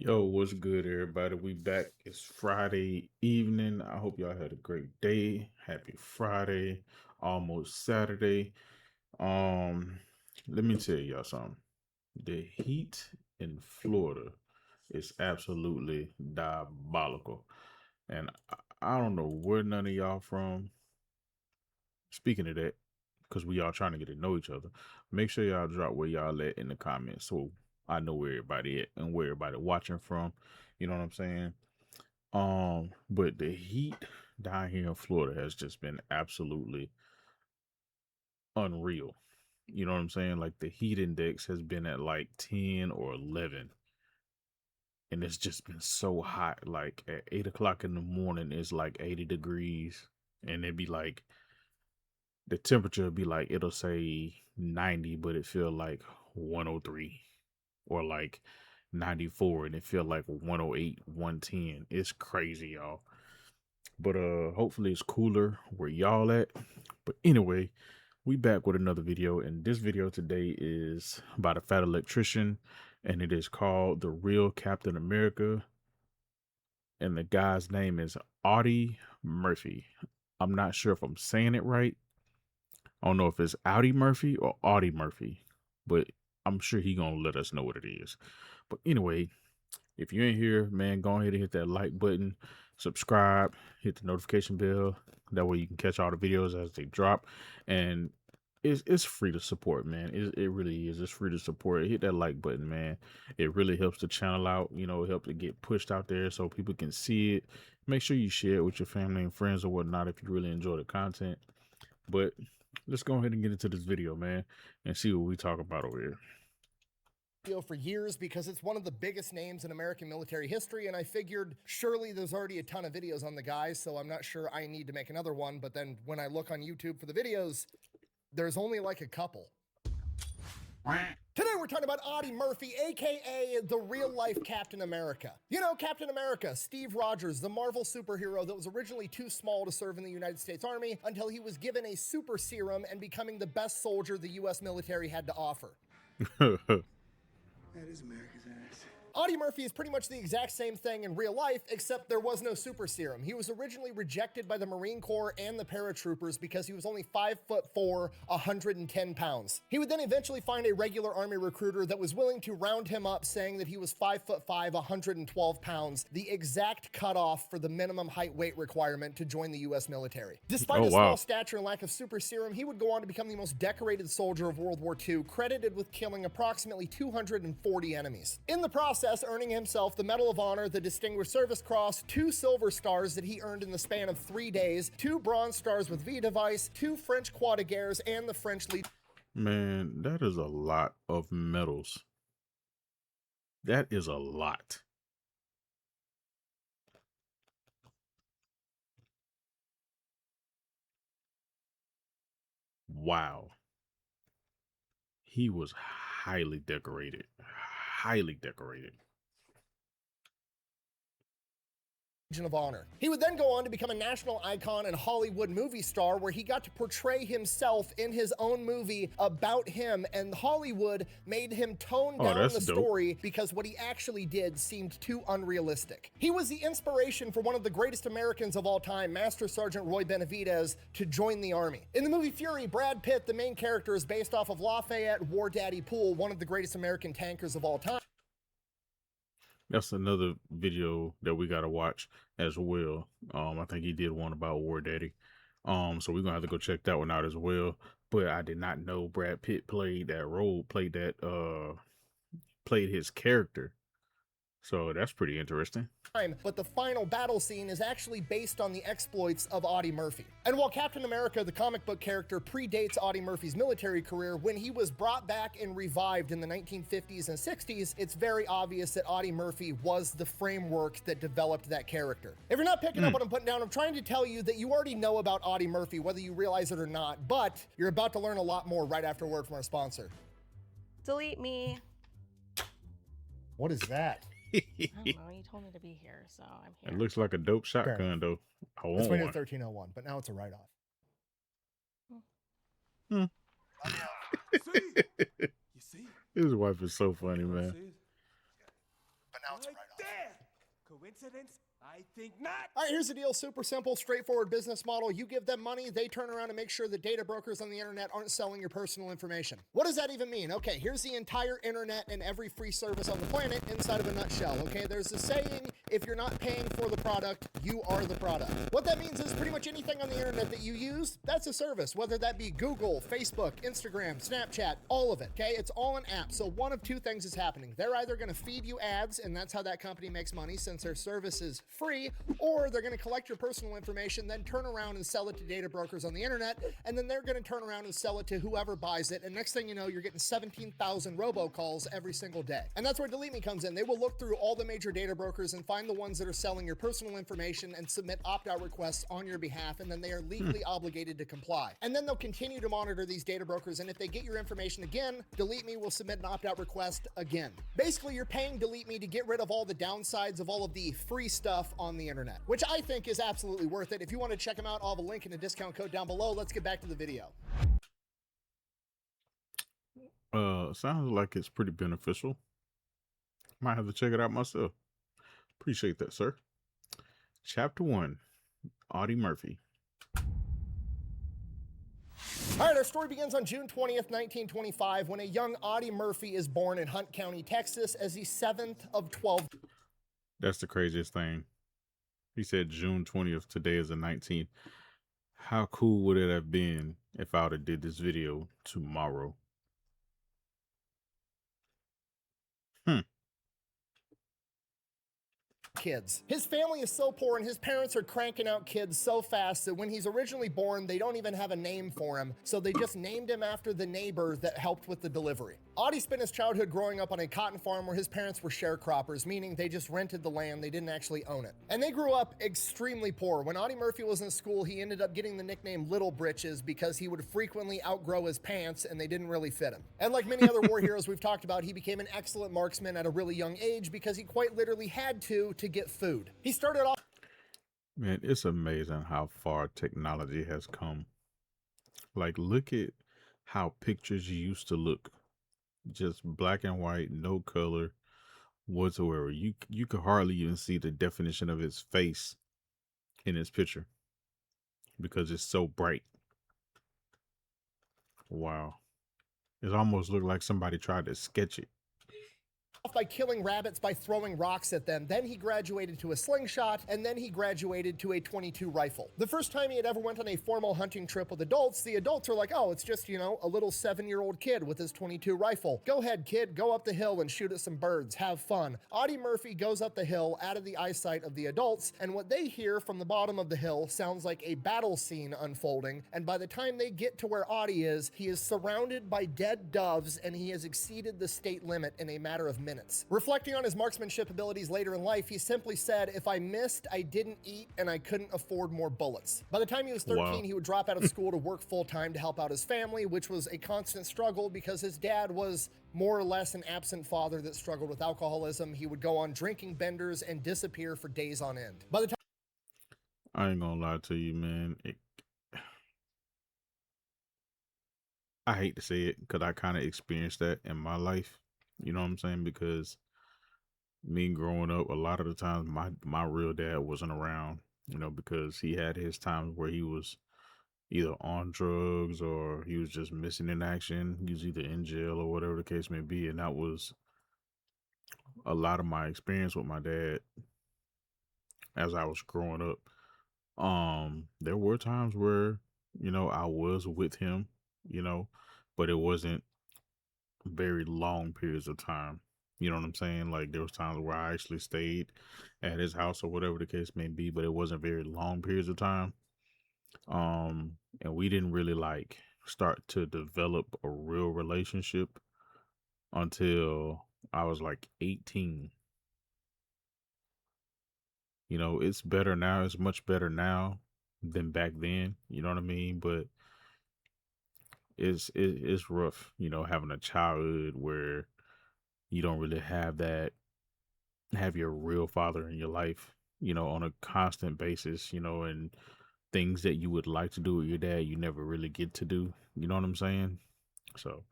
Yo, what's good, everybody? We back. It's Friday evening. I hope y'all had a great day. Happy Friday, almost Saturday. Um, Let me tell y'all something. The heat in Florida is absolutely diabolical, and I don't know where none of y'all from. Speaking of that, because we all trying to get to know each other, make sure y'all drop where y'all at in the comments so I know where everybody at and where everybody watching from. You know what I'm saying? But the heat down here in Florida has just been absolutely unreal. You know what I'm saying? Like the heat index has been at like 10 or 11, and it's just been so hot. Like at 8 o'clock in the morning, it's like 80 degrees, and it'd be like the temperature would be like it'll say 90, but it feel like 103, or like 94, and it feel like 108, 110. It's crazy, y'all. But hopefully it's cooler where y'all at. But anyway, we back with another video, and this video today is about a fat electrician, and it is called The Real Captain America, and the guy's name is Audie Murphy. I'm not sure if I'm saying it right. I don't know if it's Audie Murphy or Audie Murphy, but I'm sure he gonna let us know what it is. But anyway, if you ain't here, man, go ahead and hit that like button, subscribe, hit the notification bell. That way you can catch all the videos as they drop. And it's free to support, man. It really is. It's free to support. Hit that like button, man. It really helps the channel out. You know, it helps it get pushed out there so people can see it. Make sure you share it with your family and friends or whatnot if you really enjoy the content. But let's go ahead and get into this video, man, and see what we talk about over here. For years because it's one of the biggest names in American military history, and I figured surely there's already a ton of videos on the guy, so I'm not sure I need to make another one. But then when I look on YouTube for the videos, there's only like a couple. Today we're talking about Audie Murphy, aka the real life Captain America. You know, Captain America, Steve Rogers, the Marvel superhero that was originally too small to serve in the United States Army until he was given a super serum and becoming the best soldier the US military had to offer. That is America's ass. Audie Murphy is pretty much the exact same thing in real life, except there was no super serum. He was originally rejected by the Marine Corps and the paratroopers because he was only 5'4", 110 pounds. He would then eventually find a regular Army recruiter that was willing to round him up, saying that he was 5'5", 112 pounds, the exact cutoff for the minimum height weight requirement to join the US military. Despite his small stature and lack of super serum, he would go on to become the most decorated soldier of World War II, credited with killing approximately 240 enemies. In the process, earning himself the Medal of Honor, the Distinguished Service Cross, 2 Silver Stars that he earned in the span of 3 days, 2 Bronze Stars with V device, 2 French Croix de Guerres, and the French Legion. Man, that is a lot of medals. That is a lot. Wow. He was highly decorated. Highly decorated. Of Honor. He would then go on to become a national icon and Hollywood movie star, where he got to portray himself in his own movie about him, and Hollywood made him tone down the story because what he actually did seemed too unrealistic. He was the inspiration for one of the greatest Americans of all time, Master Sergeant Roy Benavidez, to join the Army. In the movie Fury, Brad Pitt, the main character, is based off of Lafayette War Daddy Poole, one of the greatest American tankers of all time. That's another video that we gotta watch as well. I think he did one about War Daddy. So we're gonna have to go check that one out as well. But I did not know Brad Pitt played that role, played his character. So that's pretty interesting. But the final battle scene is actually based on the exploits of Audie Murphy. And while Captain America, the comic book character, predates Audie Murphy's military career, when he was brought back and revived in the 1950s and 60s, it's very obvious that Audie Murphy was the framework that developed that character. If you're not picking up what I'm putting down, I'm trying to tell you that you already know about Audie Murphy, whether you realize it or not, but you're about to learn a lot more right after a word from our sponsor. Delete me. What is that? I don't know. You told me to be here, so I'm here. It looks like a dope shotgun, though. I want it's one. 1301, but now it's a write-off. You see? His wife is so funny, man. But now it's a write-off. There! Coincidence? I think not. All right, here's the deal. Super simple, straightforward business model. You give them money, they turn around and make sure that data brokers on the internet aren't selling your personal information. What does that even mean? Okay, here's the entire internet and every free service on the planet inside of a nutshell. Okay, there's a saying, if you're not paying for the product, you are the product. What that means is pretty much anything on the internet that you use, that's a service, whether that be Google, Facebook, Instagram, Snapchat, all of it. Okay, it's all an app. So one of two things is happening. They're either going to feed you ads, and that's how that company makes money since their service is free, or they're going to collect your personal information, then turn around and sell it to data brokers on the internet, and then they're going to turn around and sell it to whoever buys it, and next thing you know, you're getting 17,000 robocalls every single day. And that's where Delete Me comes in. They will look through all the major data brokers and find the ones that are selling your personal information and submit opt-out requests on your behalf, and then they are legally obligated to comply. And then they'll continue to monitor these data brokers, and if they get your information again, Delete Me will submit an opt-out request again. Basically, you're paying Delete Me to get rid of all the downsides of all of the free stuff on the internet, which I think is absolutely worth it. If you want to check them out, I'll have a link and a discount code down below. Let's get back to the video. Sounds like it's pretty beneficial. Might have to check it out myself. Appreciate that, sir. Chapter 1, Audie Murphy. All right, our story begins on June 20th, 1925, when a young Audie Murphy is born in Hunt County, Texas, as the 7th of 12. That's the craziest thing. He said June 20th. Today is the 19th. How cool would it have been if I would have did this video tomorrow? Kids. His family is so poor and his parents are cranking out kids so fast that when he's originally born, they don't even have a name for him, so they just named him after the neighbor that helped with the delivery. Audie spent his childhood growing up on a cotton farm where his parents were sharecroppers, meaning they just rented the land, they didn't actually own it. And they grew up extremely poor. When Audie Murphy was in school, he ended up getting the nickname Little Britches because he would frequently outgrow his pants and they didn't really fit him. And like many other war heroes we've talked about, he became an excellent marksman at a really young age because he quite literally had to get food. He started off. Man, it's amazing how far technology has come. Like, look at how pictures used to look. Just black and white, no color whatsoever. You could hardly even see the definition of his face in his picture because it's so bright. Wow. It almost looked like somebody tried to sketch it. By killing rabbits by throwing rocks at them. Then he graduated to a slingshot, and then he graduated to a .22 rifle. The first time he had ever went on a formal hunting trip with adults, the adults are like, oh, it's just, you know, a little 7-year-old kid with his .22 rifle. Go ahead, kid, go up the hill and shoot at some birds. Have fun. Audie Murphy goes up the hill out of the eyesight of the adults, and what they hear from the bottom of the hill sounds like a battle scene unfolding, and by the time they get to where Audie is, he is surrounded by dead doves, and he has exceeded the state limit in a matter of minutes. Reflecting on his marksmanship abilities later in life, he simply said, if I missed, I didn't eat, and I couldn't afford more bullets. By the time he was 13, Wow. he would drop out of school to work full-time to help out his family, which was a constant struggle because his dad was more or less an absent father that struggled with alcoholism. He would go on drinking benders and disappear for days on end. By the time I ain't gonna lie to you, man. I hate to say it because I kind of experienced that in my life. You know what I'm saying? Because me growing up, a lot of the times my real dad wasn't around, you know, because he had his times where he was either on drugs or he was just missing in action. He was either in jail or whatever the case may be. And that was a lot of my experience with my dad as I was growing up. There were times where, you know, I was with him, you know, but it wasn't very long periods of time. You know what I'm saying? Like there was times where I actually stayed at his house or whatever the case may be, but it wasn't very long periods of time. And we didn't really like start to develop a real relationship until I was like 18. You know, it's better now. It's much better now than back then. You know what I mean? But it's rough, you know, having a childhood where you don't really have your real father in your life, you know, on a constant basis, you know, and things that you would like to do with your dad, you never really get to do. You know what I'm saying? So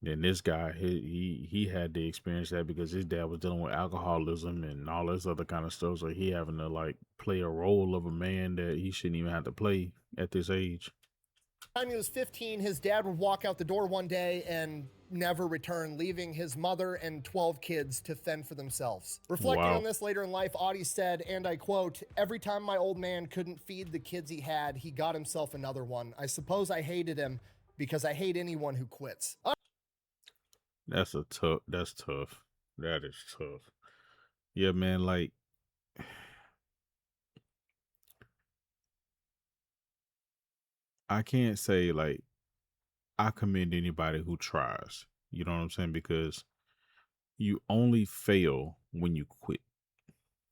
And this guy, he had to experience that because his dad was dealing with alcoholism and all this other kind of stuff. So he having to like play a role of a man that he shouldn't even have to play at this age. By the time he was 15, his dad would walk out the door one day and never return, leaving his mother and 12 kids to fend for themselves. Reflecting Wow. on this later in life, Audie said, and I quote, "Every time my old man couldn't feed the kids he had, he got himself another one. I suppose I hated him because I hate anyone who quits." That's tough. That is tough. Yeah, man. Like, I can't say like I commend anybody who tries. You know what I'm saying? Because you only fail when you quit.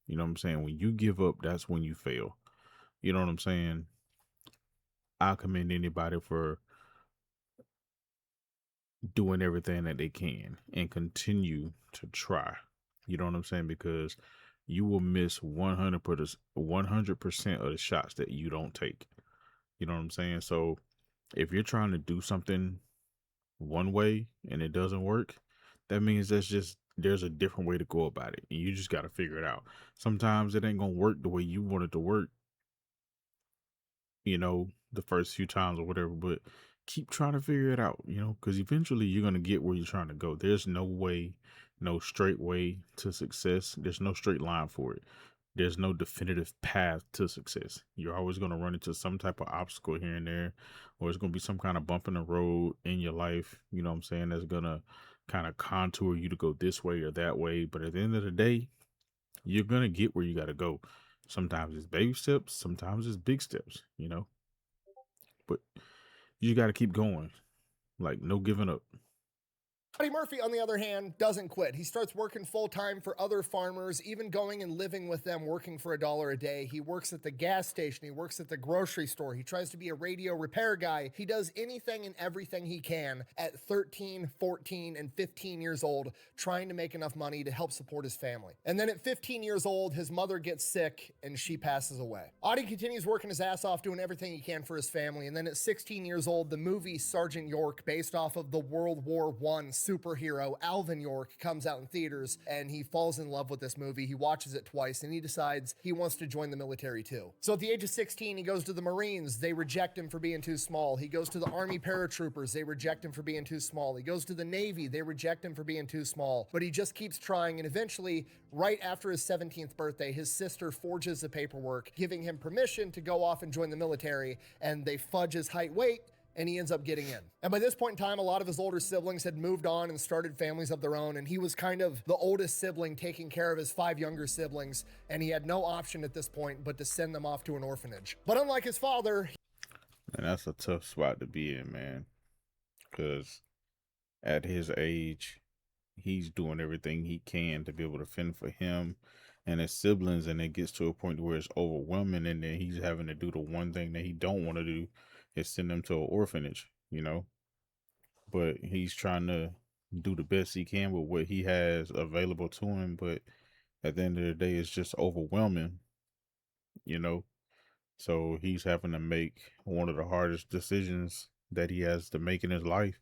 You know what I'm saying? When you give up, that's when you fail. You know what I'm saying? I commend anybody for doing everything that they can and continue to try. You know what I'm saying? Because you will miss 100% of the shots that you don't take. You know what I'm saying? So if you're trying to do something one way and it doesn't work, that means there's a different way to go about it. And you just got to figure it out. Sometimes it ain't going to work the way you want it to work, the first few times or whatever, but keep trying to figure it out, because eventually you're going to get where you're trying to go. There's no straight way to success. There's no straight line for it. There's no definitive path to success. You're always going to run into some type of obstacle here and there, or it's going to be some kind of bump in the road in your life, you know what I'm saying, that's going to kind of contour you to go this way or that way. But at the end of the day, you're going to get where you got to go. Sometimes it's baby steps, sometimes it's big steps, but you got to keep going. Like, no giving up. Audie Murphy, on the other hand, doesn't quit. He starts working full-time for other farmers, even going and living with them, working for $1 a day. He works at the gas station. He works at the grocery store. He tries to be a radio repair guy. He does anything and everything he can at 13, 14, and 15 years old, trying to make enough money to help support his family. And then at 15 years old, his mother gets sick and she passes away. Audie continues working his ass off, doing everything he can for his family. And then at 16 years old, the movie Sergeant York, based off of the World War I superhero Alvin York, comes out in theaters, and he falls in love with this movie. He watches it twice and he decides he wants to join the military too. So at the age of 16, he goes to the Marines. They reject him for being too small. He goes to the Army paratroopers. They reject him for being too small. He goes to the Navy. They reject him for being too small, but he just keeps trying. And eventually, right after his 17th birthday, his sister forges the paperwork giving him permission to go off and join the military, and they fudge his height, weight, and he ends up getting in. And by this point in time, a lot of his older siblings had moved on and started families of their own, and he was kind of the oldest sibling taking care of his 5 younger siblings, and he had no option at this point but to send them off to an orphanage. But unlike his father... And that's a tough spot to be in, man, because at his age, he's doing everything he can to be able to fend for him and his siblings, and it gets to a point where it's overwhelming, and then he's having to do the one thing that he don't want to do, is send them to an orphanage, but he's trying to do the best he can with what he has available to him. But at the end of the day, it's just overwhelming, so he's having to make one of the hardest decisions that he has to make in his life,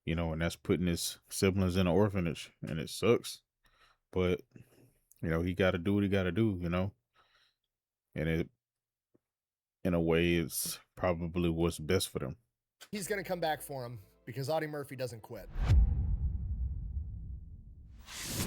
and that's putting his siblings in an orphanage, and it sucks, but he got to do what he got to do, and it, in a way, it's probably what's best for them. He's going to come back for him because Audie Murphy doesn't quit.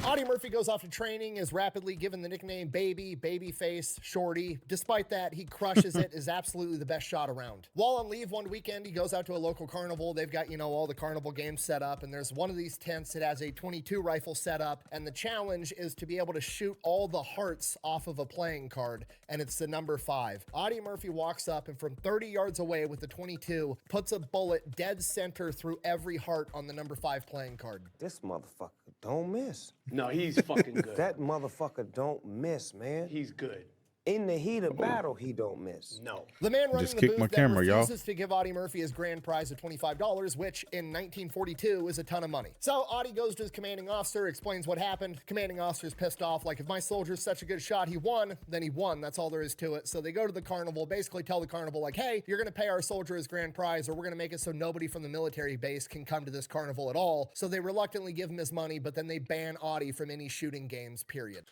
Audie Murphy goes off to training, is rapidly given the nickname Baby, Babyface, Shorty. Despite that, he crushes it, is absolutely the best shot around. While on leave one weekend, he goes out to a local carnival. They've got, all the carnival games set up, and there's one of these tents that has a .22 rifle set up, and the challenge is to be able to shoot all the hearts off of a playing card, and it's the number 5. Audie Murphy walks up and from 30 yards away with the .22, puts a bullet dead center through every heart on the number 5 playing card. This motherfucker don't miss. No, he's fucking good. That motherfucker don't miss, man. He's good. In the heat of battle, he don't miss. No. The man running Just the kick booth my then camera, y'all. refuses to give Audie Murphy his grand prize of $25, which in 1942 is a ton of money. So Audie goes to his commanding officer, explains what happened. Commanding officer's pissed off, like, if my soldier's such a good shot, he won, then he won. That's all there is to it. So they go to the carnival, basically tell the carnival, like, hey, you're going to pay our soldier his grand prize, or we're going to make it so nobody from the military base can come to this carnival at all. So they reluctantly give him his money, but then they ban Audie from any shooting games, period.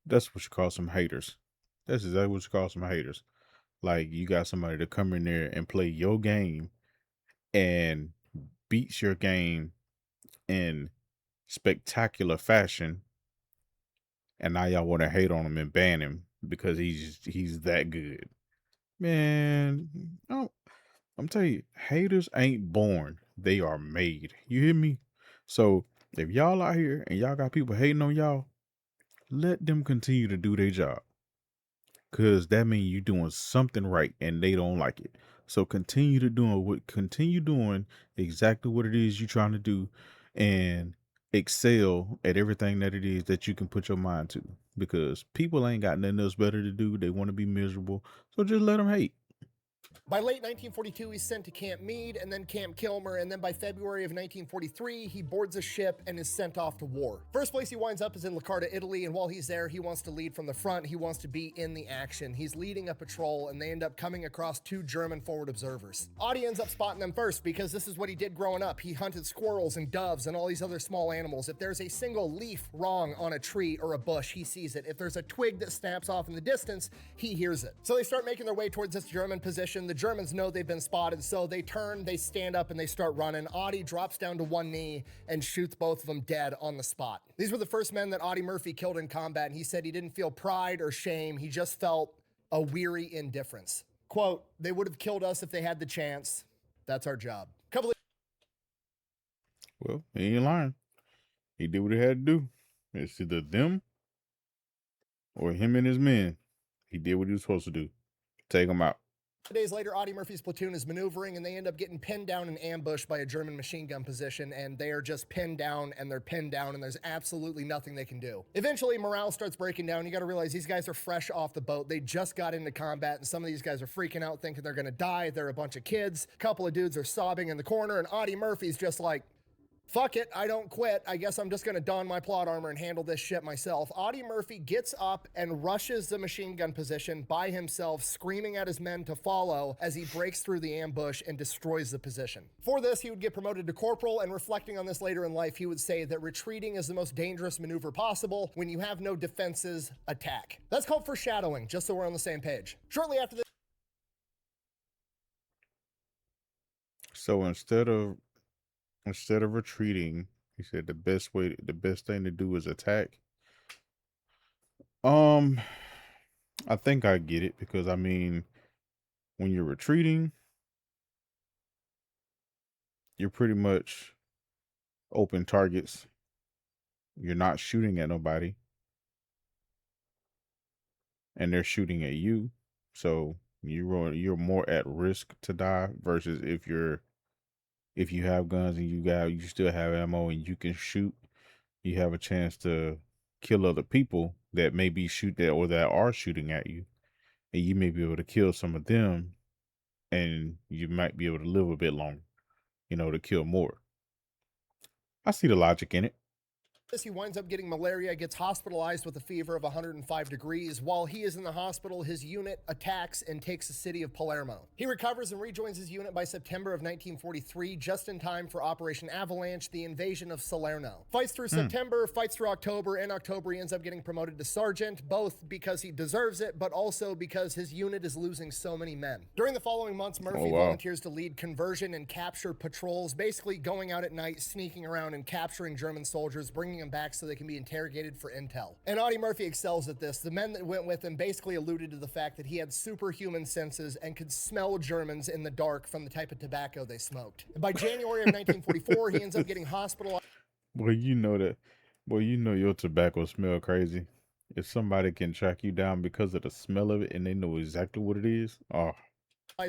That's what you call some haters. That's exactly what you call some haters. Like, you got somebody to come in there and play your game and beats your game in spectacular fashion, and now y'all want to hate on him and ban him because he's that good. Man, I'm telling you, haters ain't born. They are made. You hear me? So if y'all out here and y'all got people hating on y'all, let them continue to do their job. Cause that means you doing something right and they don't like it. So continue doing exactly what it is you're trying to do and excel at everything that it is that you can put your mind to. Because people ain't got nothing else better to do. They want to be miserable. So just let them hate. By late 1942, he's sent to Camp Meade and then Camp Kilmer, and then by February of 1943, he boards a ship and is sent off to war. First place he winds up is in Lacarta, Italy, and while he's there, he wants to lead from the front. He wants to be in the action. He's leading a patrol, and they end up coming across 2 German forward observers. Audie ends up spotting them first because this is what he did growing up. He hunted squirrels and doves and all these other small animals. If there's a single leaf wrong on a tree or a bush, he sees it. If there's a twig that snaps off in the distance, he hears it. So they start making their way towards this German position. The Germans know they've been spotted, so they turn, they stand up, and they start running. Audie drops down to one knee and shoots both of them dead on the spot. These were the first men that Audie Murphy killed in combat, and he said he didn't feel pride or shame. He just felt a weary indifference. Quote, they would have killed us if they had the chance. That's our job. Well, he ain't lying. He did what he had to do. It's either them or him and his men. He did what he was supposed to do. Take them out. Days later, Audie Murphy's platoon is maneuvering, and they end up getting pinned down and ambushed by a German machine gun position, and they are just pinned down, and they're pinned down, and there's absolutely nothing they can do. Eventually, morale starts breaking down. You got to realize these guys are fresh off the boat. They just got into combat, and some of these guys are freaking out, thinking they're going to die. They're a bunch of kids. A couple of dudes are sobbing in the corner, and Audie Murphy's just like, fuck it, I don't quit. I guess I'm just going to don my plot armor and handle this shit myself. Audie Murphy gets up and rushes the machine gun position by himself, screaming at his men to follow as he breaks through the ambush and destroys the position. For this, he would get promoted to corporal, and reflecting on this later in life, he would say that retreating is the most dangerous maneuver possible. When you have no defenses, attack. That's called foreshadowing, just so we're on the same page. Shortly after this, So instead of retreating, he said the best thing to do is attack. I think I get it, because I mean, when you're retreating, you're pretty much open targets. You're not shooting at nobody, and they're shooting at you. So you're more at risk to die versus if you have guns and you still have ammo and you can shoot, you have a chance to kill other people that may be that are shooting at you, and you may be able to kill some of them, and you might be able to live a bit longer, to kill more. I see the logic in it. he winds up getting malaria, gets hospitalized with a fever of 105 degrees. While he is in the hospital, his unit attacks and takes the city of Palermo. He recovers and rejoins his unit by September of 1943, just in time for Operation Avalanche, the invasion of Salerno. Fights through September, fights through October. In October, he ends up getting promoted to sergeant, both because he deserves it, but also because his unit is losing so many men. During the following months, Murphy volunteers to lead conversion and capture patrols, basically going out at night, sneaking around and capturing German soldiers, bringing them back so they can be interrogated for intel. And Audie Murphy excels at this. The men that went with him basically alluded to the fact that he had superhuman senses and could smell Germans in the dark from the type of tobacco they smoked. And by January of 1944, he ends up getting hospitalized. Well, your tobacco smell crazy. If somebody can track you down because of the smell of it and they know exactly what it is, oh.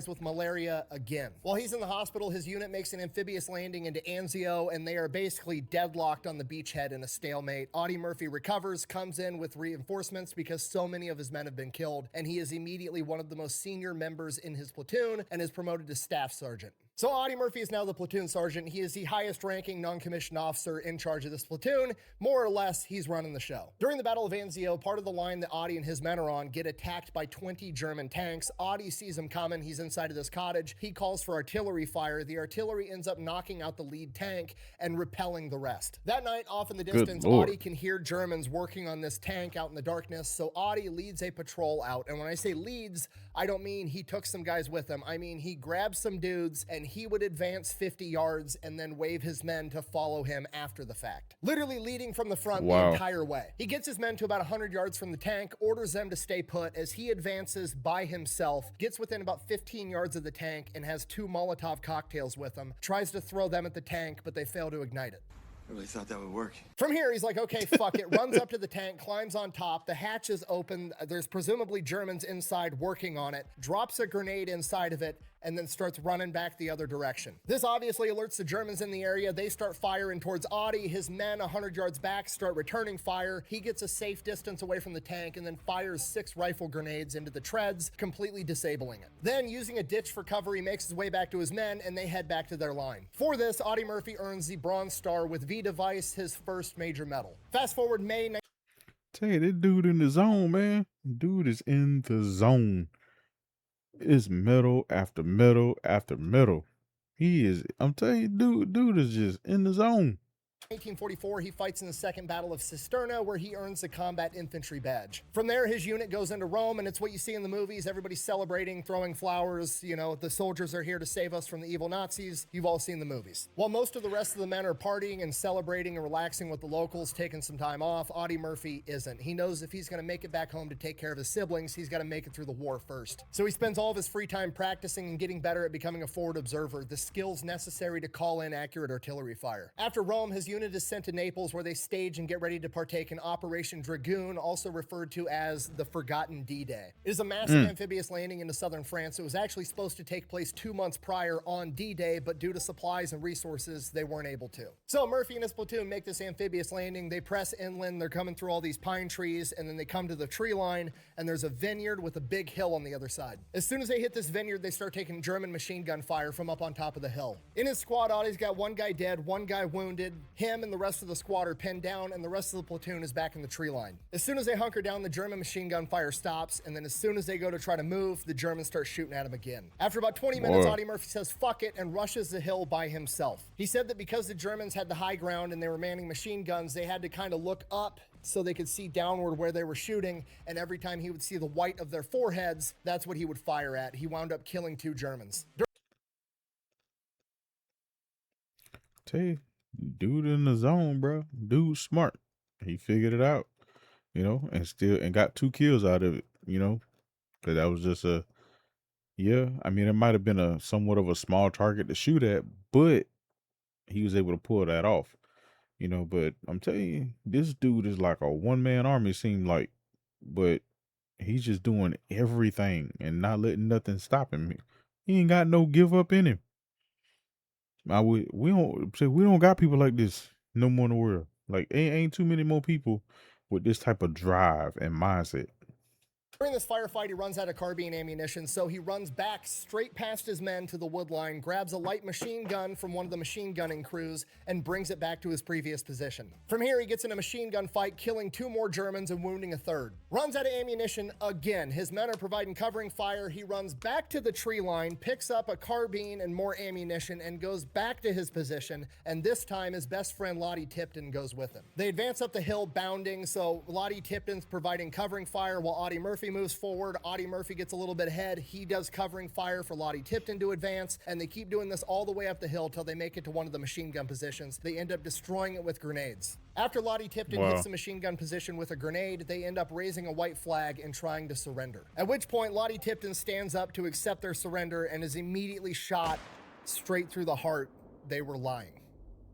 with malaria again. While he's in the hospital, his unit makes an amphibious landing into Anzio, and they are basically deadlocked on the beachhead in a stalemate. Audie Murphy recovers, comes in with reinforcements because so many of his men have been killed, and he is immediately one of the most senior members in his platoon and is promoted to staff sergeant. So Audie Murphy is now the platoon sergeant. He is the highest ranking non-commissioned officer in charge of this platoon. More or less, he's running the show. During the Battle of Anzio, part of the line that Audie and his men are on get attacked by 20 German tanks. Audie sees them coming. He's inside of this cottage. He calls for artillery fire. The artillery ends up knocking out the lead tank and repelling the rest. That night, off in the distance, Audie can hear Germans working on this tank out in the darkness, so Audie leads a patrol out. And when I say leads, I don't mean he took some guys with him. I mean he grabbed some dudes and he would advance 50 yards and then wave his men to follow him after the fact. Literally leading from the front the entire way. He gets his men to about 100 yards from the tank, orders them to stay put as he advances by himself, gets within about 15 yards of the tank and has 2 Molotov cocktails with him, tries to throw them at the tank, but they fail to ignite it. I really thought that would work. From here, he's like, okay, fuck it, runs up to the tank, climbs on top, the hatch is open, there's presumably Germans inside working on it, drops a grenade inside of it, and then starts running back the other direction. This obviously alerts the Germans in the area. They start firing towards Audie. His men 100 yards back start returning fire. He gets a safe distance away from the tank and then fires 6 rifle grenades into the treads, completely disabling it. Then, using a ditch for cover, he makes his way back to his men and they head back to their line. For this, Audie Murphy earns the Bronze Star with V device, his first major medal. Fast forward May. Tell you, this dude in the zone, man. Dude is in the zone. It's medal after medal after medal. He is, I'm telling you, dude is just in the zone. 1844, he fights in the Second Battle of Cisterna, where he earns the Combat Infantry Badge. From there, his unit goes into Rome, and it's what you see in the movies. Everybody's celebrating, throwing flowers. You know, the soldiers are here to save us from the evil Nazis. You've all seen the movies. While most of the rest of the men are partying and celebrating and relaxing with the locals, taking some time off, Audie Murphy isn't. He knows if he's going to make it back home to take care of his siblings, he's got to make it through the war first. So he spends all of his free time practicing and getting better at becoming a forward observer, the skills necessary to call in accurate artillery fire. After Rome, his unit is sent to Naples, where they stage and get ready to partake in Operation Dragoon, also referred to as the Forgotten D-Day. It is a massive amphibious landing into southern France. It was actually supposed to take place 2 months prior on D-Day, but due to supplies and resources, they weren't able to. So Murphy and his platoon make this amphibious landing. They press inland. They're coming through all these pine trees, and then they come to the tree line, and there's a vineyard with a big hill on the other side. As soon as they hit this vineyard, they start taking German machine gun fire from up on top of the hill. In his squad, Audie's got 1 guy dead, 1 guy wounded. Him and the rest of the squad are pinned down, and the rest of the platoon is back in the tree line. As soon as they hunker down, the German machine gun fire stops, and then as soon as they go to try to move, the Germans start shooting at him again. After about 20 minutes, Audie Murphy says fuck it and rushes the hill by himself. He said that because the Germans had the high ground and they were manning machine guns, they had to kind of look up so they could see downward where they were shooting, and every time he would see the white of their foreheads, that's what he would fire at. He wound up killing 2 Germans. Tell you, dude in the zone, bro. Dude smart. He figured it out, you know, and got 2 kills out of it, you know, because that was just I mean, it might have been a somewhat of a small target to shoot at, but he was able to pull that off, you know. But I'm telling you, this dude is like a one-man army, seemed like, but he's just doing everything and not letting nothing stop him. He ain't got no give up in him. We don't got people like this no more in the world. Like ain't too many more people with this type of drive and mindset. During this firefight, he runs out of carbine ammunition, so he runs back straight past his men to the wood line, grabs a light machine gun from one of the machine gunning crews, and brings it back to his previous position. From here, he gets in a machine gun fight, killing 2 more Germans and wounding a 3rd. Runs out of ammunition again. His men are providing covering fire. He runs back to the tree line, picks up a carbine and more ammunition, and goes back to his position, and this time his best friend Lottie Tipton goes with him. They advance up the hill bounding, so Lottie Tipton's providing covering fire while Audie Murphy moves forward. Audie Murphy gets a little bit ahead. He does covering fire for Lottie Tipton to advance, and they keep doing this all the way up the hill till they make it to one of the machine gun positions. They end up destroying it with grenades. After Lottie Tipton hits the machine gun position with a grenade, they end up raising a white flag and trying to surrender. At which point, Lottie Tipton stands up to accept their surrender and is immediately shot straight through the heart. They were lying.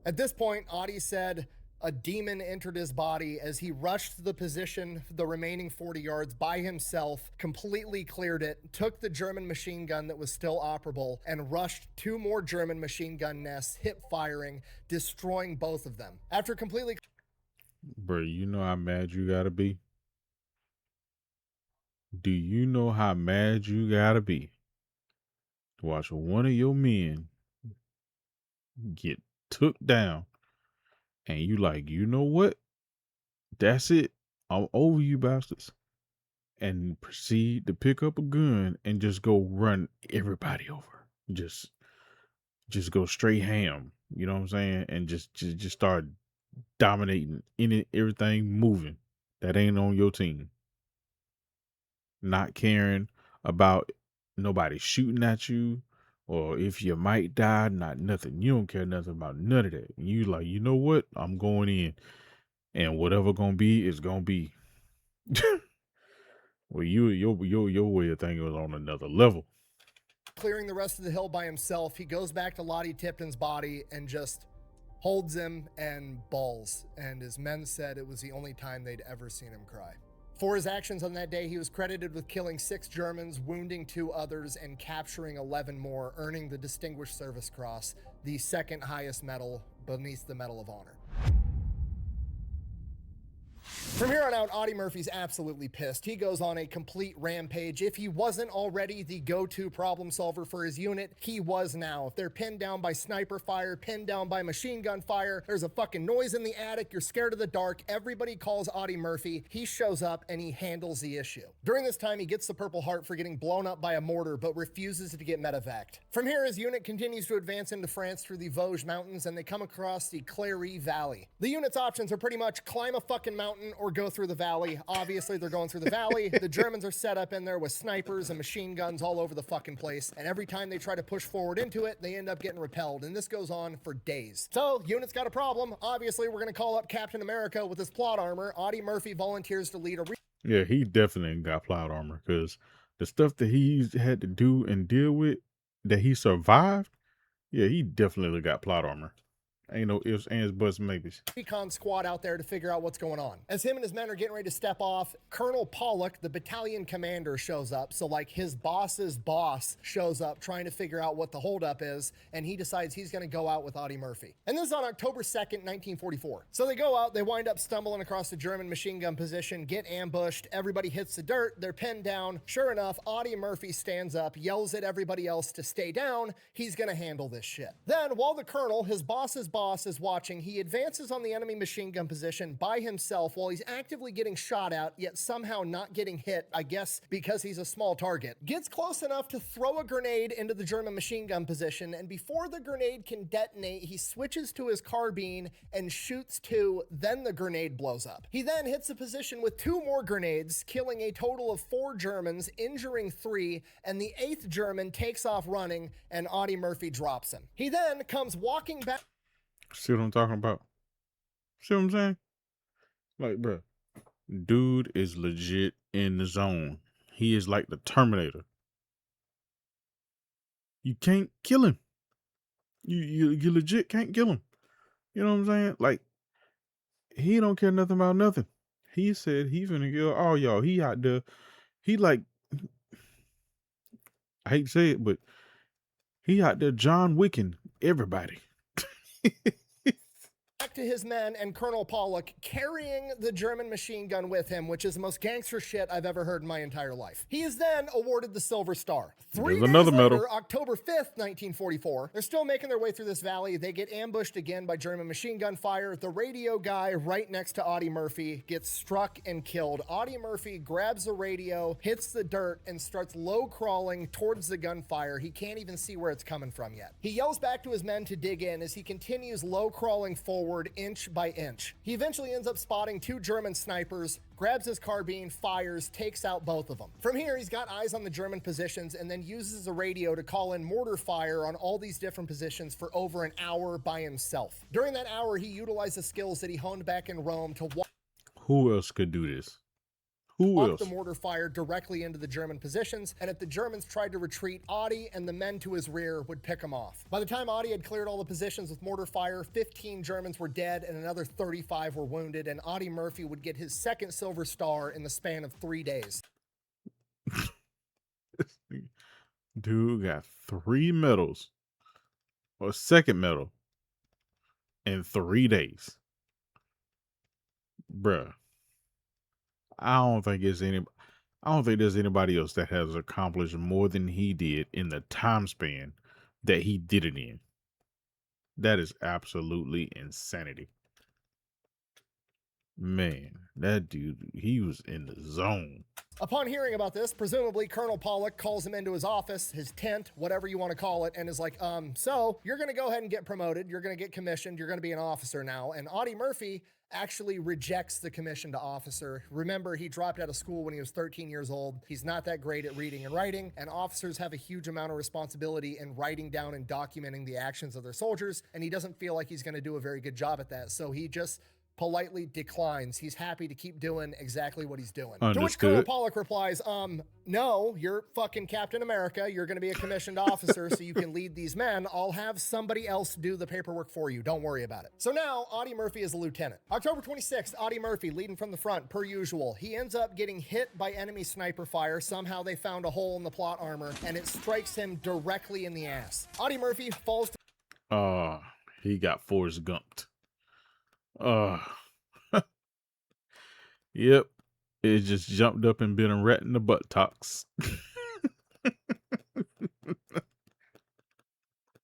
At this point, Audie said, A demon entered his body as he rushed the position the remaining 40 yards by himself, completely cleared it, took the German machine gun that was still operable, and rushed 2 more German machine gun nests, hip firing, destroying both of them. After completely... Bro, you know how mad you gotta be? Do you know how mad you gotta be to watch one of your men get took down and you like, you know what? That's it. I'm over you bastards. And proceed to pick up a gun and just go run everybody over. Just go straight ham. You know what I'm saying? And just start dominating everything moving that ain't on your team. Not caring about nobody shooting at you or if you might die, not nothing. You don't care nothing about none of that. You like, you know what? I'm going in. And whatever gonna be is gonna be. Well, your way of thinking was on another level. Clearing the rest of the hill by himself, he goes back to Lottie Tipton's body and just holds him and bawls. And his men said it was the only time they'd ever seen him cry. For his actions on that day, he was credited with killing 6 Germans, wounding 2 others, and capturing 11 more, earning the Distinguished Service Cross, the second highest medal beneath the Medal of Honor. From here on out, Audie Murphy's absolutely pissed. He goes on a complete rampage. If he wasn't already the go-to problem solver for his unit, he was now. If they're pinned down by sniper fire, pinned down by machine gun fire, there's a fucking noise in the attic, you're scared of the dark, everybody calls Audie Murphy. He shows up and he handles the issue. During this time, he gets the Purple Heart for getting blown up by a mortar, but refuses to get medevaced. From here, his unit continues to advance into France through the Vosges Mountains, and they come across the Cléry Valley. The unit's options are pretty much climb a fucking mountain or go through the valley. Obviously, they're going through the valley. The Germans are set up in there with snipers and machine guns all over the fucking place. And every time they try to push forward into it, they end up getting repelled. And this goes on for days. So, unit's got a problem. Obviously, we're going to call up Captain America with his plot armor. Audie Murphy volunteers to lead a... Yeah, he definitely got plot armor because the stuff that he had to do and deal with that he survived, yeah, he definitely got plot armor. Ain't no ifs, ands, buts, maybes. Recon squad out there to figure out what's going on. As him and his men are getting ready to step off, Colonel Pollock, the battalion commander, shows up. So like his boss's boss shows up trying to figure out what the holdup is, and he decides he's going to go out with Audie Murphy. And this is on October 2nd, 1944. So they go out, they wind up stumbling across the German machine gun position, get ambushed, everybody hits the dirt, they're pinned down. Sure enough, Audie Murphy stands up, yells at everybody else to stay down. He's going to handle this shit. Then, while the colonel, his boss's boss, is watching, he advances on the enemy machine gun position by himself while he's actively getting shot at, yet somehow not getting hit, I guess because he's a small target. Gets close enough to throw a grenade into the German machine gun position, and before the grenade can detonate, he switches to his carbine and shoots 2, then the grenade blows up. He then hits the position with 2 more grenades, killing a total of 4 Germans, injuring 3, and the 8th German takes off running, and Audie Murphy drops him. He then comes walking back. See what I'm talking about? See what I'm saying? Like, bro, dude is legit in the zone. He is like the Terminator. You can't kill him. You legit can't kill him. You know what I'm saying? Like, he don't care nothing about nothing. He said he finna kill all y'all. He out there. He like, I hate to say it, but he out there John Wicking everybody. Back to his men and Colonel Pollock carrying the German machine gun with him, which is the most gangster shit I've ever heard in my entire life. He is then awarded the Silver Star. 3 days another later, medal. October 5th, 1944, they're still making their way through this valley. They get ambushed again by German machine gun fire. The radio guy right next to Audie Murphy gets struck and killed. Audie Murphy grabs the radio, hits the dirt, and starts low crawling towards the gunfire. He can't even see where it's coming from yet. He yells back to his men to dig in as he continues low crawling forward inch by inch. He eventually ends up spotting 2 German snipers, grabs his carbine, fires, takes out both of them. From here, he's got eyes on the German positions and then uses a radio to call in mortar fire on all these different positions for over an hour by himself. During that hour, he utilized the skills that he honed back in Rome to Who else could do this? Who the else? mortar fire directly into the German positions, and if the Germans tried to retreat, Audie and the men to his rear would pick him off. By the time Audie had cleared all the positions with mortar fire, 15 Germans were dead and another 35 were wounded, and Audie Murphy would get his second Silver Star in the span of 3 days. Dude got 3 medals, or second medal, in 3 days. Bruh. I don't think there's anybody else that has accomplished more than he did in the time span that he did it in. That is absolutely insanity. Man, that dude, he was in the zone. Upon hearing about this, presumably Colonel Pollock calls him into his office, his tent, whatever you want to call it, and is like, so you're going to go ahead and get promoted. You're going to get commissioned. You're going to be an officer now. And Audie Murphy actually rejects the commission to officer. Remember, he dropped out of school when he was 13 years old. He's not that great at reading and writing, and officers have a huge amount of responsibility in writing down and documenting the actions of their soldiers, and he doesn't feel like he's going to do a very good job at that. So he just politely declines. He's happy to keep doing exactly what he's doing. Understood. To which Colonel Pollock replies, no, you're fucking Captain America. You're going to be a commissioned officer so you can lead these men. I'll have somebody else do the paperwork for you. Don't worry about it. So now Audie Murphy is a lieutenant. October 26th, Audie Murphy leading from the front per usual. He ends up getting hit by enemy sniper fire. Somehow they found a hole in the plot armor and it strikes him directly in the ass. Audie Murphy falls to he got Forrest Gumped. Yep. It just jumped up and bit him right in the buttocks.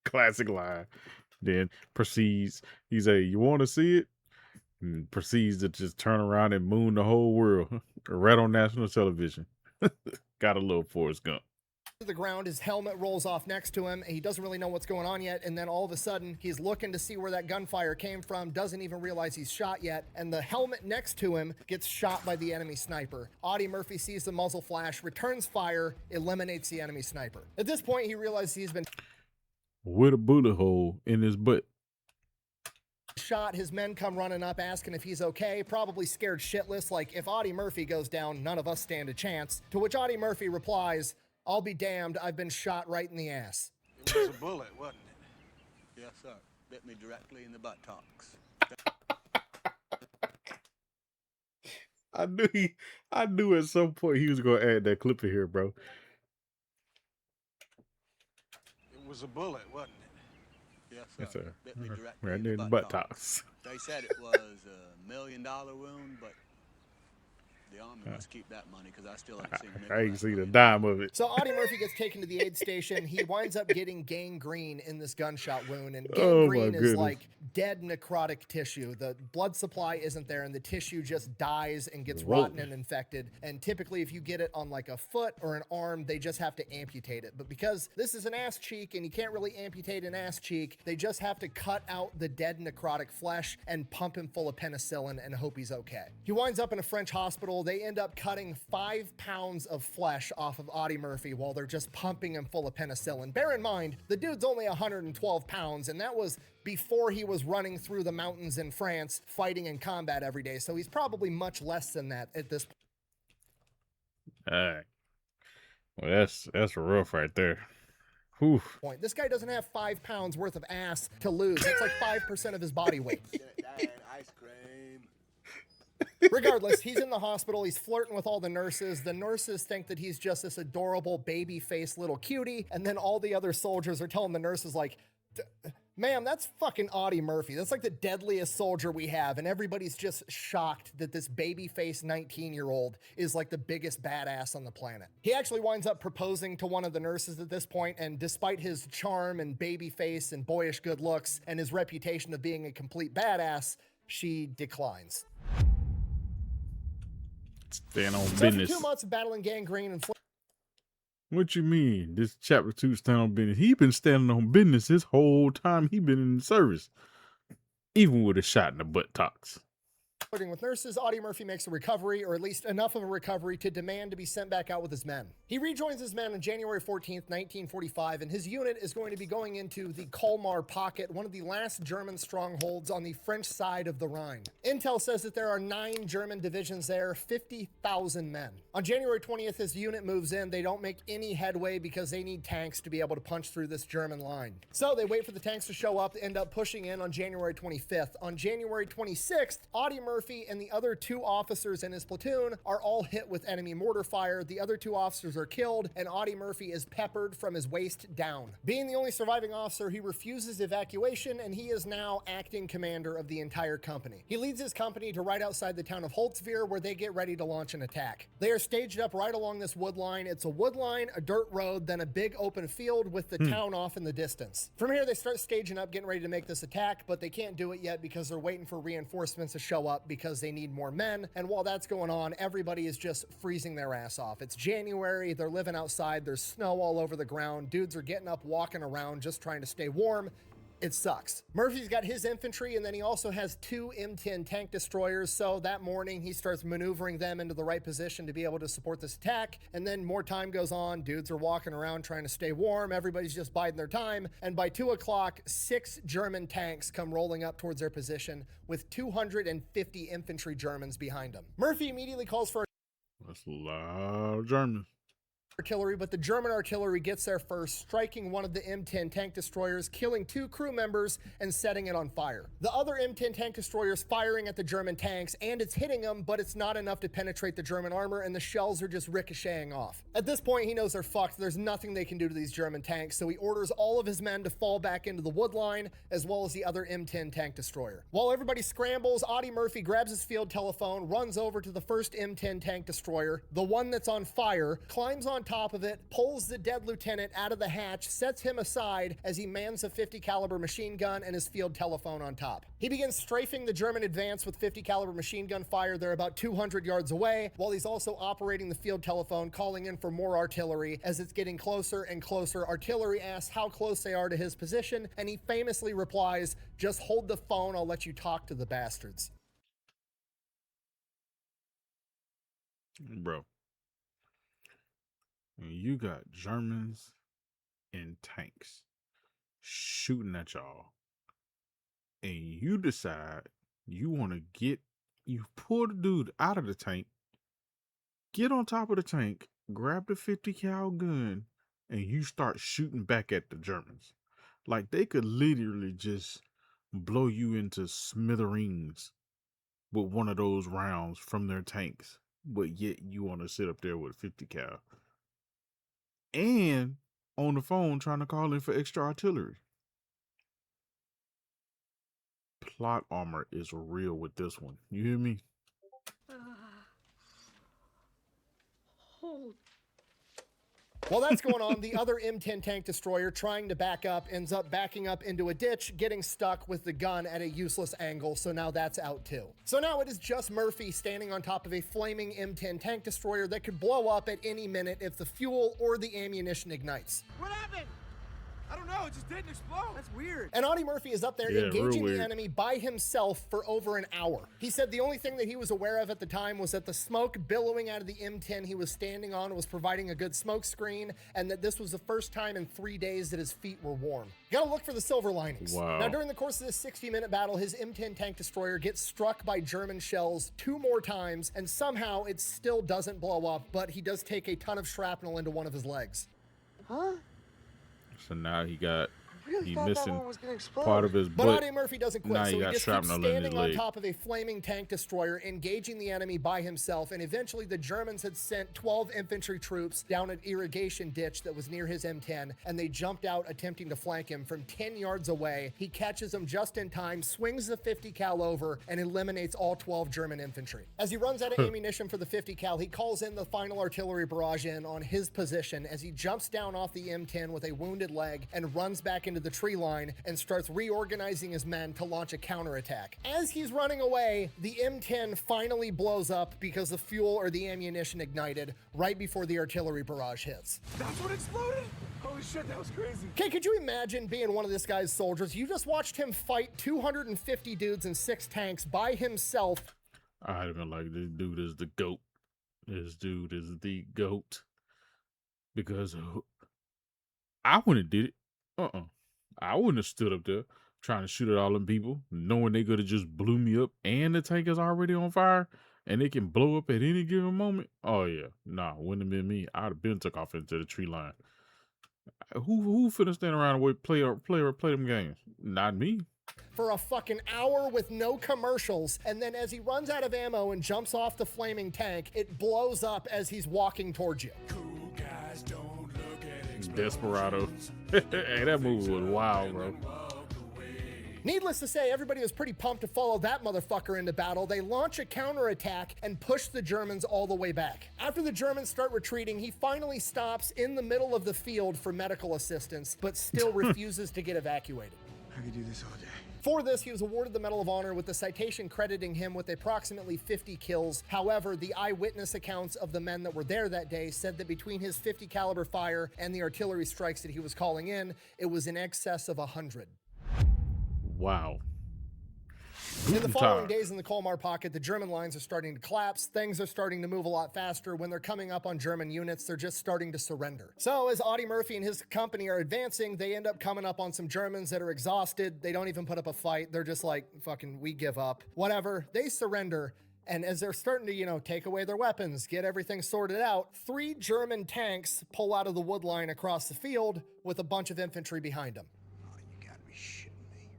Classic line. Then proceeds, he say, you want to see it? And proceeds to just turn around and moon the whole world right on national television. Got a little Forrest Gump. to the ground, his helmet rolls off next to him, and he doesn't really know what's going on yet, and then all of a sudden, he's looking to see where that gunfire came from, doesn't even realize he's shot yet, and the helmet next to him gets shot by the enemy sniper. Audie Murphy sees the muzzle flash, returns fire, eliminates the enemy sniper. At this point, he realizes he's been with a bullet hole in his butt. Shot. His men come running up asking if he's okay, probably scared shitless, like if Audie Murphy goes down, none of us stand a chance. To which Audie Murphy replies, I'll be damned, I've been shot right in the ass. It was a bullet, wasn't it? Yes, sir. Bit me directly in the buttocks. I knew at some point he was gonna add that clip in here, bro. It was a bullet, wasn't it? Yes, sir. Yes, sir. Bit me directly Right in there the in the buttocks. buttocks. They said it was $1 million wound, but the Army must keep that money because I still haven't seen a nickel I ain't that seen a million. dime of it. So Audie Murphy gets taken to the aid station. He winds up getting gangrene in this gunshot wound, and gangrene is like dead necrotic tissue. The blood supply isn't there, and the tissue just dies and gets rotten and infected. And typically, if you get it on like a foot or an arm, they just have to amputate it. But because this is an ass cheek, and you can't really amputate an ass cheek, they just have to cut out the dead necrotic flesh and pump him full of penicillin and hope he's okay. He winds up in a French hospital. They end up cutting 5 pounds of flesh off of Audie Murphy while they're just pumping him full of penicillin. Bear in mind, the dude's only 112 pounds, and that was before he was running through the mountains in France, fighting in combat every day. So he's probably much less than that at this point. All right. Well, that's rough right there. Whew. This guy doesn't have 5 pounds worth of ass to lose. That's like 5% of his body weight. Ice cream. Regardless, he's in the hospital. He's flirting with all the nurses. The nurses think that he's just this adorable baby-faced little cutie. And then all the other soldiers are telling the nurses like, ma'am, that's fucking Audie Murphy. That's like the deadliest soldier we have. And everybody's just shocked that this baby-faced 19-year-old is like the biggest badass on the planet. He actually winds up proposing to one of the nurses at this point, and despite his charm and baby face and boyish good looks and his reputation of being a complete badass, she declines. Staying on So business. after 2 months of battling gangrene and What you mean? This chapter 2 stand on business. He been standing on business his whole time he been in the service. Even with a shot in the buttocks. Flirting with nurses, Audie Murphy makes a recovery, or at least enough of a recovery to demand to be sent back out with his men. He rejoins his men on January 14th, 1945, and his unit is going to be going into the Colmar Pocket, one of the last German strongholds on the French side of the Rhine. Intel says that there are 9 German divisions there, 50,000 men. On January 20th, his unit moves in. They don't make any headway because they need tanks to be able to punch through this German line. So they wait for the tanks to show up, end up pushing in on January 25th. On January 26th, Audie Murphy and the other 2 officers in his platoon are all hit with enemy mortar fire. The other 2 officers are killed, and Audie Murphy is peppered from his waist down. Being the only surviving officer, he refuses evacuation, and he is now acting commander of the entire company. He leads his company to right outside the town of Holtzwihr, where they get ready to launch an attack. They are staged up right along this wood line. It's a wood line, a dirt road, then a big open field with the town off in the distance. From here, they start staging up, getting ready to make this attack, but they can't do it yet because they're waiting for reinforcements to show up because they need more men. And while that's going on, everybody is just freezing their ass off. It's January, they're living outside, there's snow all over the ground, dudes are getting up, walking around, just trying to stay warm. It sucks. Murphy's got his infantry, and then he also has 2 M10 tank destroyers, so that morning he starts maneuvering them into the right position to be able to support this attack, and then more time goes on, dudes are walking around trying to stay warm, everybody's just biding their time, and by 2 o'clock, 6 German tanks come rolling up towards their position with 250 infantry Germans behind them. Murphy immediately calls for That's a lot of Germans. artillery, but the German artillery gets there first, striking one of the M10 tank destroyers, killing 2 crew members and setting it on fire. The other M10 tank destroyers firing at the German tanks, and it's hitting them, but it's not enough to penetrate the German armor, and the shells are just ricocheting off. At this point, he knows they're fucked. There's nothing they can do to these German tanks, so he orders all of his men to fall back into the wood line, as well as the other M10 tank destroyer. While everybody scrambles, Audie Murphy grabs his field telephone, runs over to the first M10 tank destroyer, the one that's on fire, climbs on top of it, pulls the dead lieutenant out of the hatch, sets him aside as he mans a 50 caliber machine gun and his field telephone on top. He begins strafing the German advance with 50 caliber machine gun fire. They're about 200 yards away, while he's also operating the field telephone, calling in for more artillery. As it's getting closer and closer, artillery asks how close they are to his position, and he famously replies, "Just hold the phone, I'll let you talk to the bastards." Bro. And you got Germans in tanks shooting at y'all, and you decide you want to you pull the dude out of the tank, get on top of the tank, grab the 50 cal gun, and you start shooting back at the Germans. Like, they could literally just blow you into smithereens with one of those rounds from their tanks, but yet you want to sit up there with 50 cal. And on the phone trying to call in for extra artillery. Plot armor is real with this one. You hear me? Hold. While that's going on, the other M10 tank destroyer, trying to back up, ends up backing up into a ditch, getting stuck with the gun at a useless angle, so now that's out too. So now it is just Murphy standing on top of a flaming M10 tank destroyer that could blow up at any minute if the fuel or the ammunition ignites. What happened? I don't know, it just didn't explode. That's weird. And Audie Murphy is up there engaging the enemy by himself for over an hour. He said the only thing that he was aware of at the time was that the smoke billowing out of the M10 he was standing on was providing a good smoke screen, and that this was the first time in 3 days that his feet were warm. You gotta look for the silver linings. Wow. Now, during the course of this 60-minute battle, his M10 tank destroyer gets struck by German shells 2 more times, and somehow it still doesn't blow up, but he does take a ton of shrapnel into one of his legs. Huh? So now he Really thought that missing one was gonna explode. part of his But butt. Audie Murphy doesn't quit, Now so he he got just keeps shrapnel in his standing on leg. top of a flaming tank destroyer, engaging the enemy by himself, and eventually the Germans had sent 12 infantry troops down an irrigation ditch that was near his M10, and they jumped out attempting to flank him from 10 yards away. He catches them just in time, swings the 50 cal over, and eliminates all 12 German infantry. As he runs out of ammunition for the 50 cal, he calls in the final artillery barrage in on his position as he jumps down off the M10 with a wounded leg and runs back into the tree line and starts reorganizing his men to launch a counterattack. As he's running away, the M10 finally blows up because the fuel or the ammunition ignited right before the artillery barrage hits. That's what exploded? Holy shit, that was crazy. Okay, could you imagine being one of this guy's soldiers? You just watched him fight 250 dudes and 6 tanks by himself I'd have been like, this dude is the GOAT. This dude is the GOAT. Because I wouldn't have did it. I wouldn't have stood up there trying to shoot at all them people, knowing they could have just blew me up and the tank is already on fire and it can blow up at any given moment. Oh yeah. Nah, wouldn't have been me. I'd have been took off into the tree line. Who finna stand around and wait, play them games? Not me. For a fucking hour with no commercials, and then as he runs out of ammo and jumps off the flaming tank, it blows up as he's walking towards you. Cool guys don't look at Desperado. Hey, that movie was wild, bro. Needless to say, everybody was pretty pumped to follow that motherfucker into battle. They launch a counterattack and push the Germans all the way back. After the Germans start retreating, he finally stops in the middle of the field for medical assistance, but still refuses to get evacuated. I could do this all day. For this, he was awarded the Medal of Honor with the citation crediting him with approximately 50 kills. However, the eyewitness accounts of the men that were there that day said that between his 50 caliber fire and the artillery strikes that he was calling in, it was in excess of 100. Wow. In the following days in the Colmar pocket, the German lines are starting to collapse. Things are starting to move a lot faster. When they're coming up on German units, they're just starting to surrender. So as Audie Murphy and his company are advancing, they end up coming up on some Germans that are exhausted. They don't even put up a fight. They're just like, fucking, we give up. Whatever. They surrender. And as they're starting to, take away their weapons, get everything sorted out, 3 German tanks pull out of the wood line across the field with a bunch of infantry behind them.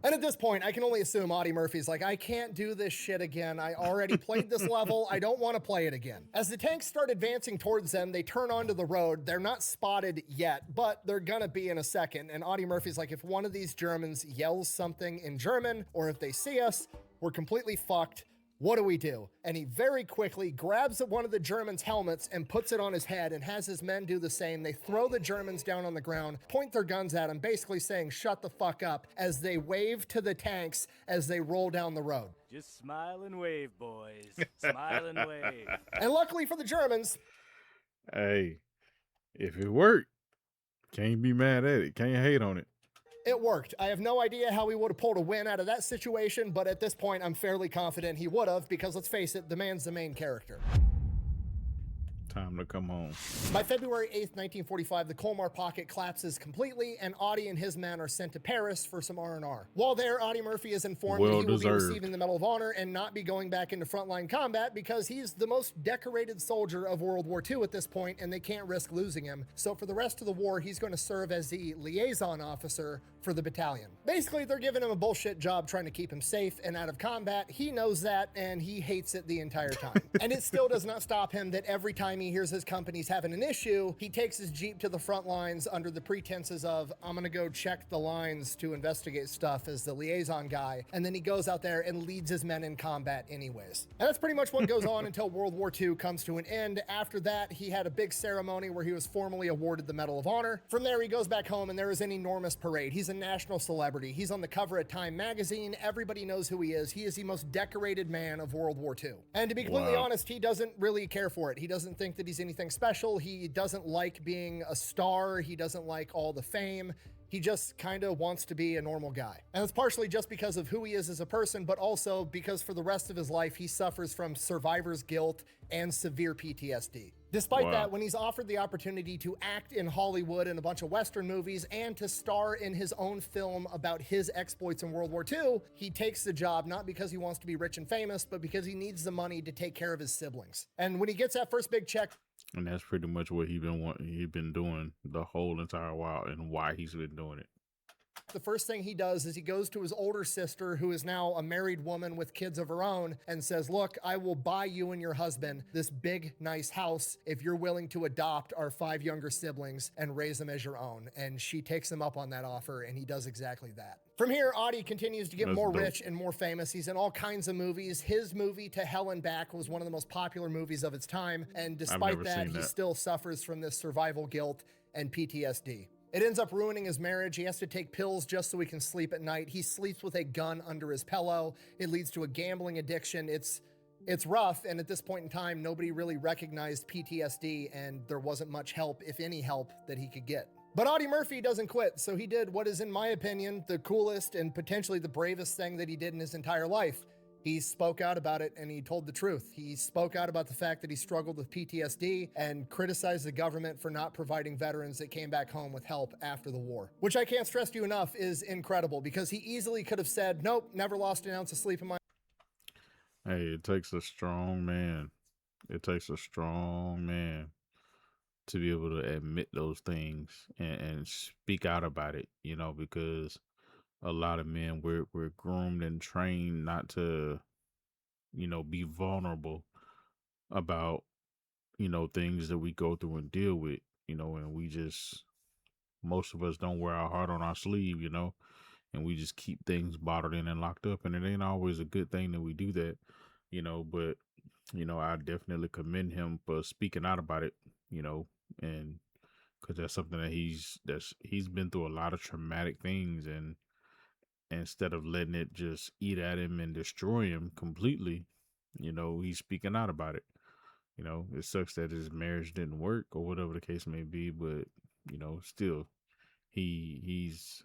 And at this point, I can only assume Audie Murphy's like, I can't do this shit again. I already played this level. I don't want to play it again. As the tanks start advancing towards them, they turn onto the road. They're not spotted yet, but they're gonna be in a second. And Audie Murphy's like, if one of these Germans yells something in German, or if they see us, we're completely fucked. What do we do? And he very quickly grabs one of the Germans' helmets and puts it on his head and has his men do the same. They throw the Germans down on the ground, point their guns at him, basically saying, shut the fuck up, as they wave to the tanks as they roll down the road. Just smile and wave, boys. Smile and wave. And luckily for the Germans, hey, if it worked, can't be mad at it. Can't hate on it. it worked. I have no idea how he would have pulled a win out of that situation, but at this point, I'm fairly confident he would have, because let's face it, the man's the main character. Time to come home. By February 8th, 1945, the Colmar pocket collapses completely, and Audie and his men are sent to Paris for some R&R. While there, Audie Murphy is informed that he will be receiving the Medal of Honor and not be going back into frontline combat because he's the most decorated soldier of World War II at this point, and they can't risk losing him. So for the rest of the war, he's going to serve as the liaison officer for the battalion. Basically, they're giving him a bullshit job trying to keep him safe and out of combat. He knows that, and he hates it the entire time. And it still does not stop him that every time he hears his company's having an issue, he takes his Jeep to the front lines under the pretenses of, I'm gonna go check the lines to investigate stuff as the liaison guy, and then he goes out there and leads his men in combat anyways. And that's pretty much what goes on until World War II comes to an end. After that, he had a big ceremony where he was formally awarded the Medal of Honor. From there, he goes back home and there is an enormous parade. He's a national celebrity. He's on the cover of Time magazine. Everybody knows who he is. He is the most decorated man of World War II. And to be completely honest, he doesn't really care for it. He doesn't think that he's anything special. He doesn't like being a star. He doesn't like all the fame. He just kind of wants to be a normal guy. And it's partially just because of who he is as a person, but also because for the rest of his life, he suffers from survivor's guilt and severe PTSD. Despite that, when he's offered the opportunity to act in Hollywood in a bunch of Western movies and to star in his own film about his exploits in World War II, he takes the job not because he wants to be rich and famous, but because he needs the money to take care of his siblings. And when he gets that first big check, and that's pretty much what he's been doing the whole entire while, and why he's been doing it. The first thing he does is he goes to his older sister, who is now a married woman with kids of her own, and says, look, I will buy you and your husband this big, nice house if you're willing to adopt our 5 younger siblings and raise them as your own. And she takes him up on that offer, and he does exactly that. From here, Audie continues to get more rich and more famous. He's in all kinds of movies. His movie, To Hell and Back, was one of the most popular movies of its time. And despite that, he still suffers from this survival guilt and PTSD. It ends up ruining his marriage. He has to take pills just so he can sleep at night. He sleeps with a gun under his pillow. It leads to a gambling addiction. It's rough, and at this point in time, nobody really recognized PTSD, and there wasn't much help, if any help, that he could get. But Audie Murphy doesn't quit, so he did what is, in my opinion, the coolest and potentially the bravest thing that he did in his entire life. He spoke out about it and he told the truth. He spoke out about the fact that he struggled with PTSD and criticized the government for not providing veterans that came back home with help after the war, which I can't stress to you enough is incredible, because he easily could have said, nope, never lost an ounce of sleep in my Hey, it takes a strong man. It takes a strong man to be able to admit those things and speak out about it, you know, because a lot of men we're groomed and trained not to, you know, be vulnerable about, you know, things that we go through and deal with, you know, and we just most of us don't wear our heart on our sleeve, you know, and we just keep things bottled in and locked up, and it ain't always a good thing that we do that, you know, but you know, I definitely commend him for speaking out about it, you know, and because that's something that he's been through a lot of traumatic things, and instead of letting it just eat at him and destroy him completely, you know, he's speaking out about it. You know, it sucks that his marriage didn't work or whatever the case may be, but you know, still he's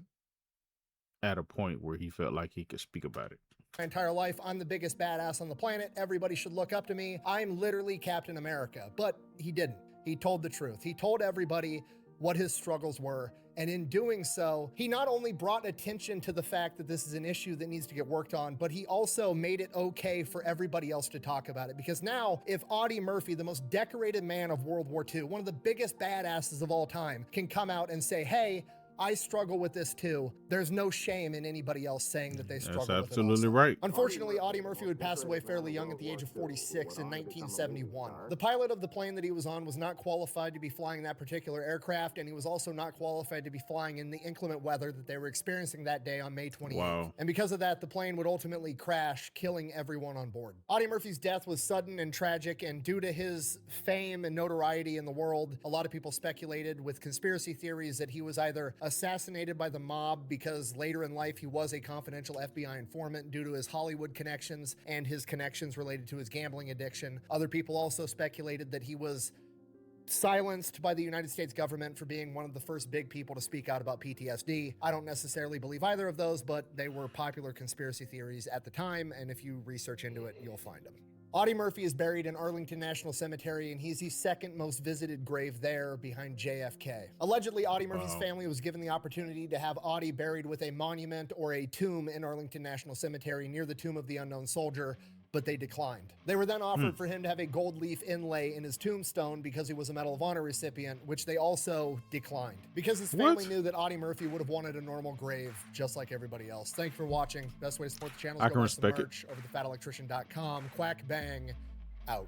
at a point where he felt like he could speak about it. my entire life. I'm the biggest badass on the planet. Everybody should look up to me. I'm literally Captain America. But he didn't. He told the truth. He told everybody what his struggles were. And in doing so, he not only brought attention to the fact that this is an issue that needs to get worked on, but he also made it okay for everybody else to talk about it. Because now, if Audie Murphy, the most decorated man of World War II, one of the biggest badasses of all time, can come out and say, hey, I struggle with this too, there's no shame in anybody else saying that they struggle That's with it absolutely also. right. Unfortunately, Audie Murphy would pass away fairly young at the age of 46 in 1971. The pilot of the plane that he was on was not qualified to be flying that particular aircraft, and he was also not qualified to be flying in the inclement weather that they were experiencing that day on May 28th. Wow. And because of that, the plane would ultimately crash, killing everyone on board. Audie Murphy's death was sudden and tragic, and due to his fame and notoriety in the world, a lot of people speculated with conspiracy theories that he was either assassinated by the mob because later in life he was a confidential FBI informant due to his Hollywood connections and his connections related to his gambling addiction. Other people also speculated that he was silenced by the United States government for being one of the first big people to speak out about PTSD. I don't necessarily believe either of those, but they were popular conspiracy theories at the time, and if you research into it, you'll find them. Audie Murphy is buried in Arlington National Cemetery, and he's the second most visited grave there behind JFK. Allegedly, Audie Murphy's family was given the opportunity to have Audie buried with a monument or a tomb in Arlington National Cemetery near the tomb of the unknown soldier, but they declined. They were then offered for him to have a gold leaf inlay in his tombstone because he was a Medal of Honor recipient, which they also declined. Because his family knew that Audie Murphy would have wanted a normal grave, just like everybody else. Thank you for watching. Best way to support the channel is I go can buy some respect it. merch over to thefatelectrician.com. Quack bang, out.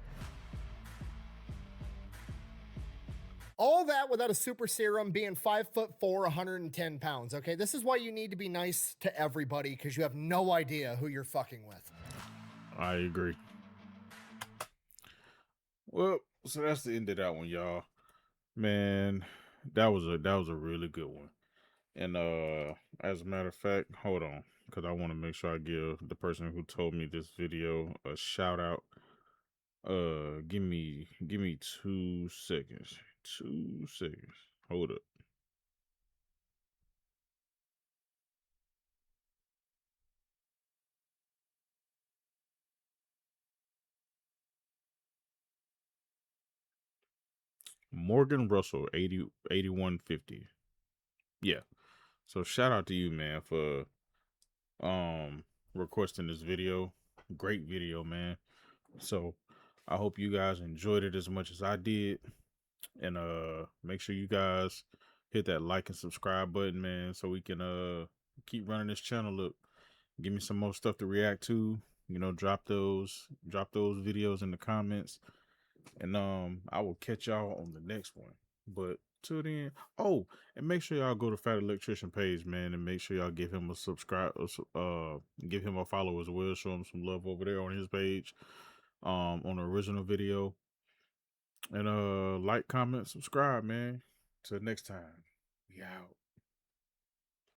All that without a super serum, being 5'4", 110 pounds. Okay, this is why you need to be nice to everybody, because you have no idea who you're fucking with. I agree. Well, so that's the end of that one, y'all. Man, that was a really good one. And as a matter of fact, hold on, because I want to make sure I give the person who told me this video a shout out. Give me 2 seconds. 2 seconds. Hold up. Morgan Russell, 8150. Yeah. So shout out to you, man, for requesting this video. Great video, man. So I hope you guys enjoyed it as much as I did. And make sure you guys hit that like and subscribe button, man, so we can keep running this channel up. Give me some more stuff to react to. You know, drop those videos in the comments. And I will catch y'all on the next one. But till then, oh, and make sure y'all go to Fat Electrician page, man, and make sure y'all give him a subscribe, give him a follow as well. Show him some love over there on his page, on the original video. And like, comment, subscribe, man. Till next time, we out.